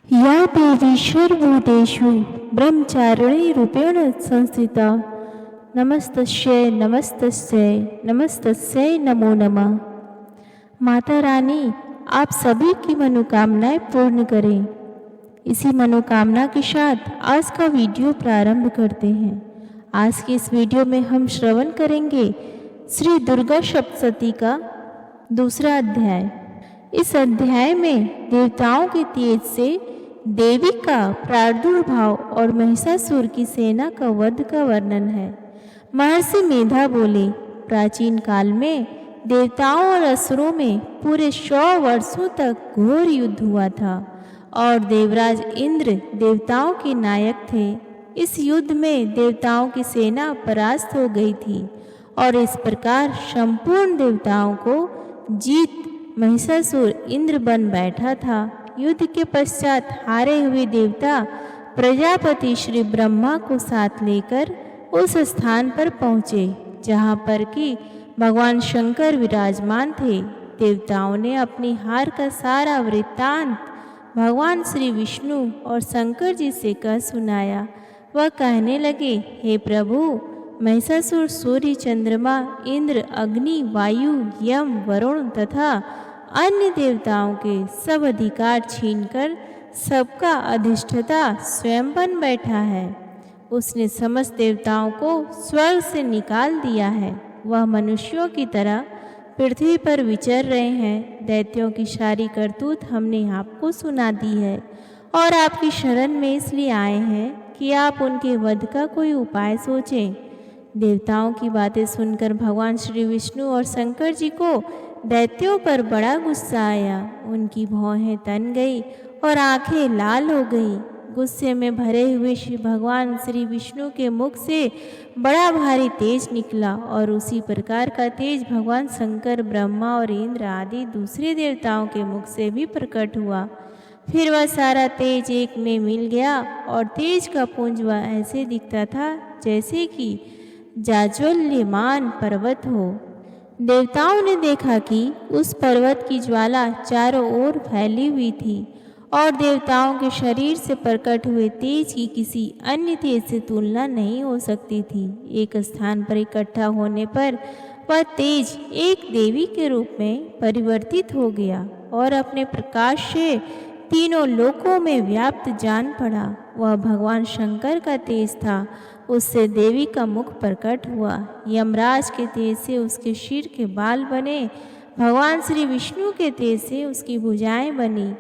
या देवी सर्वभूतेषु ब्रह्मचारिणीरूपेण संस्थिता नमस्तस्यै नमस्तस्यै नमस्तस्यै नमो नमः। माता रानी आप सभी की मनोकामनाएं पूर्ण करें। इसी मनोकामना के साथ आज का वीडियो प्रारंभ करते हैं। आज के इस वीडियो में हम श्रवण करेंगे श्री दुर्गा सप्तशती का दूसरा अध्याय। इस अध्याय में देवताओं के तेज से देवी का प्रादुर्भाव और महिषासुर की सेना का वध का वर्णन है। महर्षि मेधा बोले, प्राचीन काल में देवताओं और असुरों में पूरे 100 वर्षों तक घोर युद्ध हुआ था और देवराज इंद्र देवताओं के नायक थे। इस युद्ध में देवताओं की सेना परास्त हो गई थी और इस प्रकार संपूर्ण देवताओं को जीत महिषासुर इंद्र बन बैठा था। युद्ध के पश्चात हारे हुए देवता प्रजापति श्री ब्रह्मा को साथ लेकर उस स्थान पर पहुँचे जहाँ पर कि भगवान शंकर विराजमान थे। देवताओं ने अपनी हार का सारा वृत्तांत भगवान श्री विष्णु और शंकर जी से कह सुनाया। वह कहने लगे, हे प्रभु, महिषासुर सूर्य, चंद्रमा, इंद्र, अग्नि, वायु, यम, वरुण तथा अन्य देवताओं के सब अधिकार छीनकर सबका अधिष्ठता स्वयं बन बैठा है। उसने समस्त देवताओं को स्वर्ग से निकाल दिया है। वह मनुष्यों की तरह पृथ्वी पर विचर रहे हैं। दैत्यों की सारी करतूत हमने आपको सुना दी है और आपकी शरण में इसलिए आए हैं कि आप उनके वध का कोई उपाय सोचें। देवताओं की बातें सुनकर भगवान श्री विष्णु और शंकर जी को दैत्यों पर बड़ा गुस्सा आया। उनकी भौहें तन गई और आंखें लाल हो गई। गुस्से में भरे हुए श्री भगवान श्री विष्णु के मुख से बड़ा भारी तेज निकला और उसी प्रकार का तेज भगवान शंकर, ब्रह्मा और इंद्र आदि दूसरे देवताओं के मुख से भी प्रकट हुआ। फिर वह सारा तेज एक में मिल गया और तेज का पुंज वह ऐसे दिखता था जैसे कि जाज्वल्यमान पर्वत हो। देवताओं ने देखा कि उस पर्वत की ज्वाला चारों ओर फैली हुई थी और देवताओं के शरीर से प्रकट हुए तेज की किसी अन्य तेज से तुलना नहीं हो सकती थी। एक स्थान पर इकट्ठा होने पर वह तेज एक देवी के रूप में परिवर्तित हो गया और अपने प्रकाश से तीनों लोकों में व्याप्त जान पड़ा। वह भगवान शंकर का तेज था। उससे देवी का मुख प्रकट हुआ। यमराज के तेज से उसके सिर के बाल बने। भगवान श्री विष्णु के तेज से उसकी भुजाएं बनी।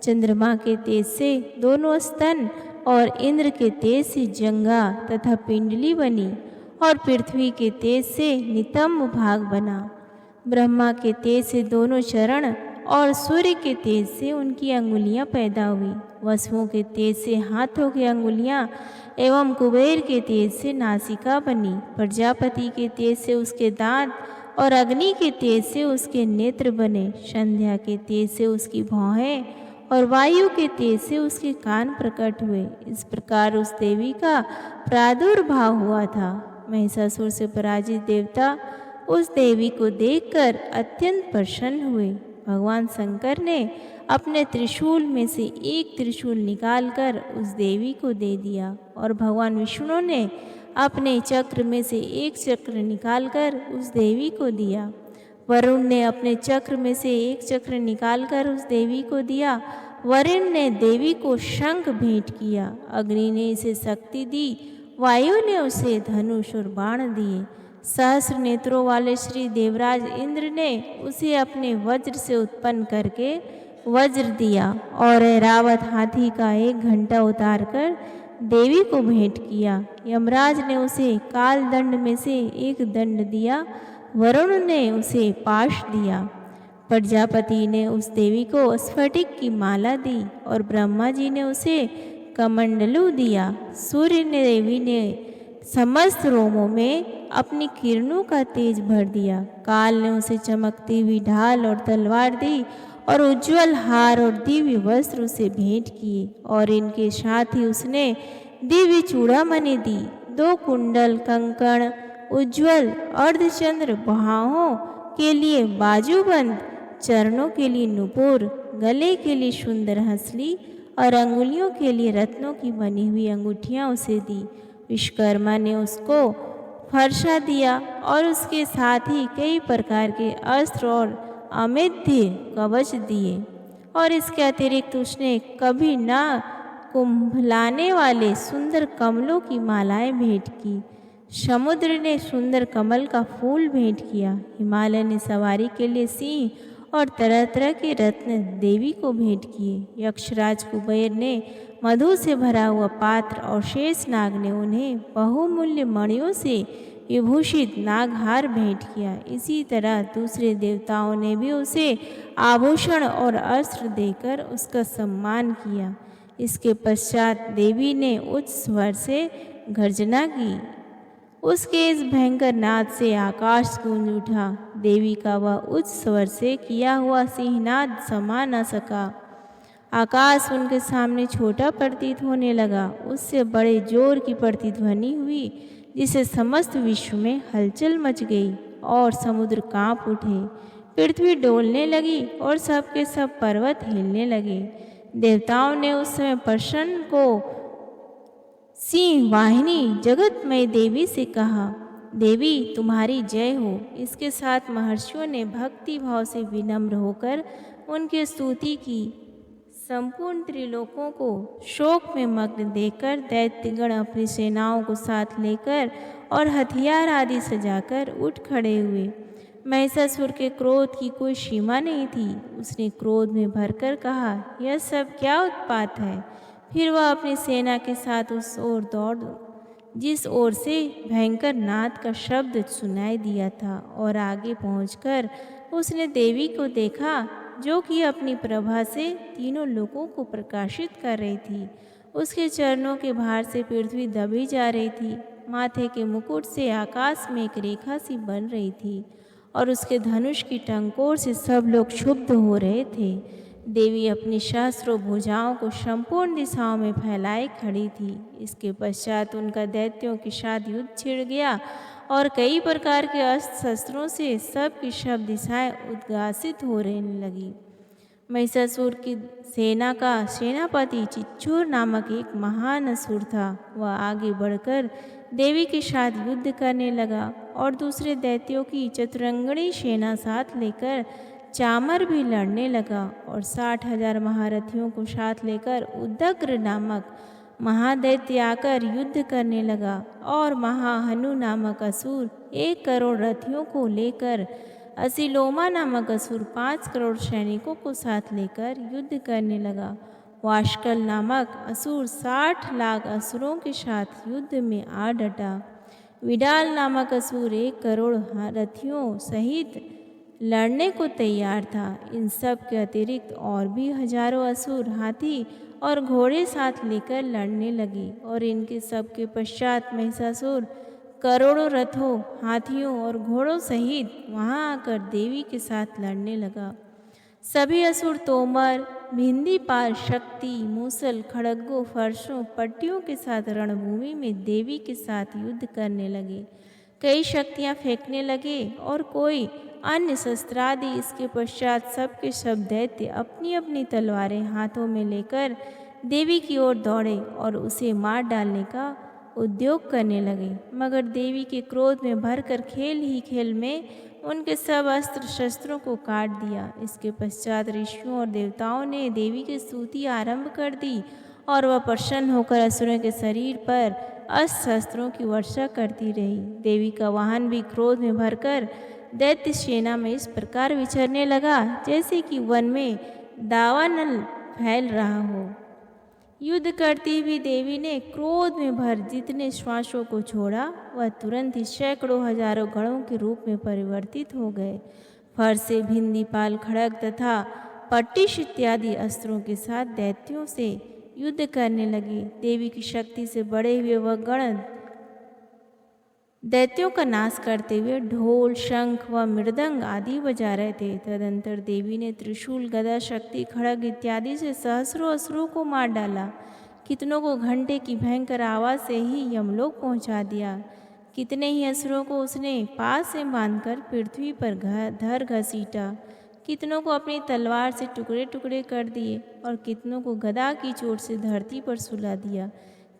चंद्रमा के तेज से दोनों स्तन और इंद्र के तेज से जंघा तथा पिंडली बनी और पृथ्वी के तेज से नितंब भाग बना। ब्रह्मा के तेज से दोनों चरण और सूर्य के तेज से उनकी अंगुलियां पैदा हुई। वसुओं के तेज से हाथों की अंगुलियां एवं कुबेर के तेज से नासिका बनी। प्रजापति के तेज से उसके दांत और अग्नि के तेज से उसके नेत्र बने। संध्या के तेज से उसकी भौहें और वायु के तेज से उसके कान प्रकट हुए। इस प्रकार उस देवी का प्रादुर्भाव हुआ था। महिषासुर से पराजित देवता उस देवी को देखकर अत्यंत प्रसन्न हुए। भगवान शंकर ने अपने त्रिशूल में से एक त्रिशूल निकालकर उस देवी को दे दिया और भगवान विष्णु ने अपने चक्र में से एक चक्र निकालकर उस देवी को दिया। वरुण ने अपने चक्र में से एक चक्र निकालकर उस देवी को दिया। वरुण ने देवी को शंख भेंट किया। अग्नि ने इसे शक्ति दी। वायु ने उसे धनुष और बाण दिए। सहस्र नेत्रों वाले श्री देवराज इंद्र ने उसे अपने वज्र से उत्पन्न करके वज्र दिया और ऐरावत हाथी का एक घंटा उतारकर देवी को भेंट किया। यमराज ने उसे काल दंड में से एक दंड दिया। वरुण ने उसे पाश दिया। प्रजापति ने उस देवी को स्फटिक की माला दी और ब्रह्मा जी ने उसे कमंडलू दिया। सूर्य ने देवी ने समस्त रोमों में अपनी किरणों का तेज भर दिया। काल ने उसे चमकती हुई ढाल और तलवार दी और उज्जवल हार और दिव्य वस्त्र उसे भेंट किए और इनके साथ ही उसने दिव्य चूड़ामणि दी। 2 कुंडल, कंकण, उज्जवल अर्धचंद्र, बाहों के लिए बाजूबंद, चरणों के लिए नुपुर, गले के लिए सुंदर हंसली और अंगुलियों के लिए रत्नों की बनी हुई अंगूठियाँ उसे दी। विश्वकर्मा ने उसको फरसा दिया और उसके साथ ही कई प्रकार के अस्त्र और अमेध्य कवच दिए, और इसके अतिरिक्त उसने कभी न कुंभलाने वाले सुंदर कमलों की मालाएं भेंट की। समुद्र ने सुंदर कमल का फूल भेंट किया। हिमालय ने सवारी के लिए सिंह और तरह तरह के रत्न देवी को भेंट किए। यक्षराज कुबेर ने मधु से भरा हुआ पात्र और शेष नाग ने उन्हें बहुमूल्य मणियों से विभूषित नागहार भेंट किया। इसी तरह दूसरे देवताओं ने भी उसे आभूषण और अस्त्र देकर उसका सम्मान किया। इसके पश्चात देवी ने उच्च स्वर से गर्जना की। उसके इस भयंकर नाद से आकाश गूंज उठा। देवी का वह उच्च स्वर से किया हुआ सिंहनाद समा न सका। आकाश उनके सामने छोटा प्रतीत होने लगा। उससे बड़े जोर की प्रतिध्वनि हुई, जिससे समस्त विश्व में हलचल मच गई और समुद्र कांप उठे। पृथ्वी डोलने लगी और सब के सब पर्वत हिलने लगे। देवताओं ने उस समय प्रसन्न को सिंह वाहिनी जगतमय देवी से कहा, देवी तुम्हारी जय हो। इसके साथ महर्षियों ने भक्ति भाव से विनम्र होकर उनकी स्तुति की। संपूर्ण त्रिलोकों को शोक में मग्न देखकर दैत्यगण अपनी सेनाओं को साथ लेकर और हथियार आदि सजाकर उठ खड़े हुए। महिषासुर के क्रोध की कोई सीमा नहीं थी। उसने क्रोध में भरकर कहा, यह सब क्या उत्पात है। फिर वह अपनी सेना के साथ उस ओर दौड़ जिस ओर से भयंकर नाद का शब्द सुनाई दिया था, और आगे पहुंचकर उसने देवी को देखा, जो कि अपनी प्रभा से तीनों लोगों को प्रकाशित कर रही थी। उसके चरणों के भार से पृथ्वी दबी जा रही थी। माथे के मुकुट से आकाश में एक रेखा सी बन रही थी, और उसके धनुष की टंकोर से सब लोग क्षुब्ध हो रहे थे। देवी अपनी सहस्रों भुजाओं को संपूर्ण दिशाओं में फैलाए खड़ी थी। इसके पश्चात उनका दैत्यों के साथ युद्ध छिड़ गया, और कई प्रकार के अस्त्र शस्त्रों से सब की सब दिशाएं उद्गासित हो रहने लगी। महिषासुर की सेना का सेनापति चिच्चूर नामक एक महान असुर था। वह आगे बढ़कर देवी के साथ युद्ध करने लगा, और दूसरे दैत्यों की चतुरंगणी सेना साथ लेकर चामर भी लड़ने लगा, और 60,000 महारथियों को साथ लेकर उदग्र नामक महादैत्य आकर युद्ध करने लगा, और महाहनु नामक असुर 1 करोड़ रथियों को लेकर, असिलोमा नामक असुर 5 करोड़ सैनिकों को साथ लेकर युद्ध करने लगा। वाशकल नामक असुर 60 लाख असुरों के साथ युद्ध में आ डटा। विडाल नामक असुर 1 करोड़ रथियों सहित लड़ने को तैयार था। इन सब के अतिरिक्त और भी हजारों असुर हाथी और घोड़े साथ लेकर लड़ने लगे, और इनके सब के पश्चात महिषासुर करोड़ों रथों, हाथियों और घोड़ों सहित वहां आकर देवी के साथ लड़ने लगा। सभी असुर तोमर, भिंदीपाल, शक्ति, मूसल, खड़गों, फरसों, पट्टियों के साथ रणभूमि में देवी के साथ युद्ध करने लगे। कई शक्तियां फेंकने लगे और कोई अन्य शस्त्रादि। इसके पश्चात सब के सब दैत्य अपनी अपनी तलवारें हाथों में लेकर देवी की ओर दौड़े और उसे मार डालने का उद्योग करने लगे। मगर देवी के क्रोध में भरकर खेल ही खेल में उनके सब अस्त्र शस्त्रों को काट दिया। इसके पश्चात ऋषियों और देवताओं ने देवी की स्तुति आरंभ कर दी, और वह प्रसन्न होकर असुरों के शरीर पर अस्त्र शस्त्रों की वर्षा करती रही। देवी का वाहन भी क्रोध में भरकर दैत्य सेना में इस प्रकार विचरने लगा, जैसे कि वन में दावानल फैल रहा हो। युद्ध करती हुई देवी ने क्रोध में भर जितने श्वासों को छोड़ा, वह तुरंत ही सैकड़ों हजारों गणों के रूप में परिवर्तित हो गए। फरसे, भिंदीपाल, खड़ग तथा पट्टिश इत्यादि अस्त्रों के साथ दैत्यों से युद्ध करने लगे। देवी की शक्ति से बड़े हुए वह गण दैत्यों का नाश करते हुए ढोल, शंख व मृदंग आदि बजा रहे थे। तदंतर देवी ने त्रिशूल, गदा, शक्ति, खड़ग इत्यादि से सहस्रों असुरों को मार डाला। कितनों को घंटे की भयंकर आवाज से ही यमलोक पहुंचा दिया। कितने ही असुरों को उसने पास से बांधकर पृथ्वी पर धर घसीटा। कितनों को अपनी तलवार से टुकड़े टुकड़े कर दिए और कितनों को गदा की चोट से धरती पर सुला दिया।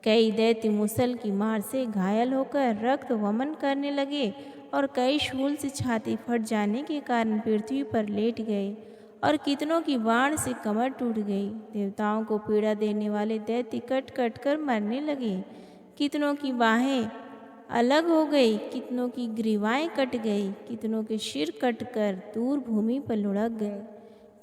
कई दैत्य मुसल की मार से घायल होकर रक्त वमन करने लगे और कई शूल से छाती फट जाने के कारण पृथ्वी पर लेट गए और कितनों की बाण से कमर टूट गई। देवताओं को पीड़ा देने वाले दैत्य कट कट कर मरने लगे। कितनों की बाहें अलग हो गई, कितनों की ग्रीवाएं कट गई, कितनों के सिर कट कर दूर भूमि पर लुढ़क गए,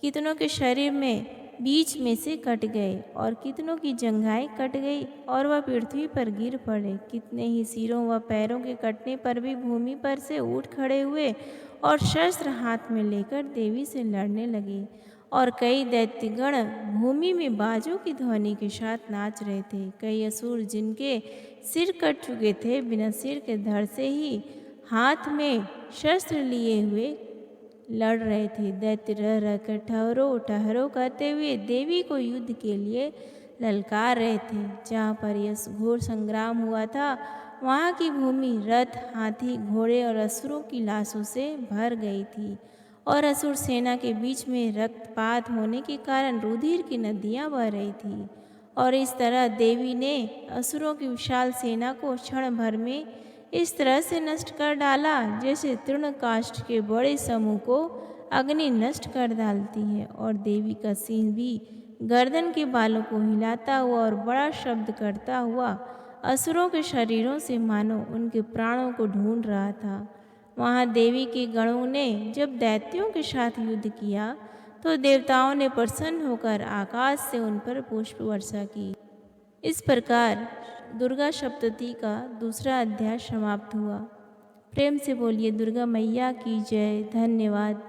कितनों के शरीर में बीच में से कट गए और कितनों की जंघाएं कट गई और वह पृथ्वी पर गिर पड़े। कितने ही सिरों व पैरों के कटने पर भी भूमि पर से उठ खड़े हुए और शस्त्र हाथ में लेकर देवी से लड़ने लगे। और कई दैत्यगण भूमि में बाजों की ध्वनि के साथ नाच रहे थे। कई असुर जिनके सिर कट चुके थे बिना सिर के धड़ से ही हाथ में शस्त्र लिए हुए लड़ रहे थे। दैत्य रह रह कर ठहरो ठहरो कहते हुए देवी को युद्ध के लिए ललकार रहे थे। जहाँ पर यह घोर संग्राम हुआ था वहाँ की भूमि रथ, हाथी, घोड़े और असुरों की लाशों से भर गई थी और असुर सेना के बीच में रक्तपात होने के कारण रुधिर की नदियाँ बह रही थी। और इस तरह देवी ने असुरों की विशाल सेना को क्षण भर में इस तरह से नष्ट कर डाला जैसे तृणकाष्ठ के बड़े समूह को अग्नि नष्ट कर डालती है। और देवी का सिंह भी गर्दन के बालों को हिलाता हुआ और बड़ा शब्द करता हुआ असुरों के शरीरों से मानो उनके प्राणों को ढूंढ रहा था। वहाँ देवी के गणों ने जब दैत्यों के साथ युद्ध किया तो देवताओं ने प्रसन्न होकर आकाश से उन पर पुष्प वर्षा की। इस प्रकार दुर्गा सप्तती का दूसरा अध्याय समाप्त हुआ। प्रेम से बोलिए दुर्गा मैया की जय। धन्यवाद।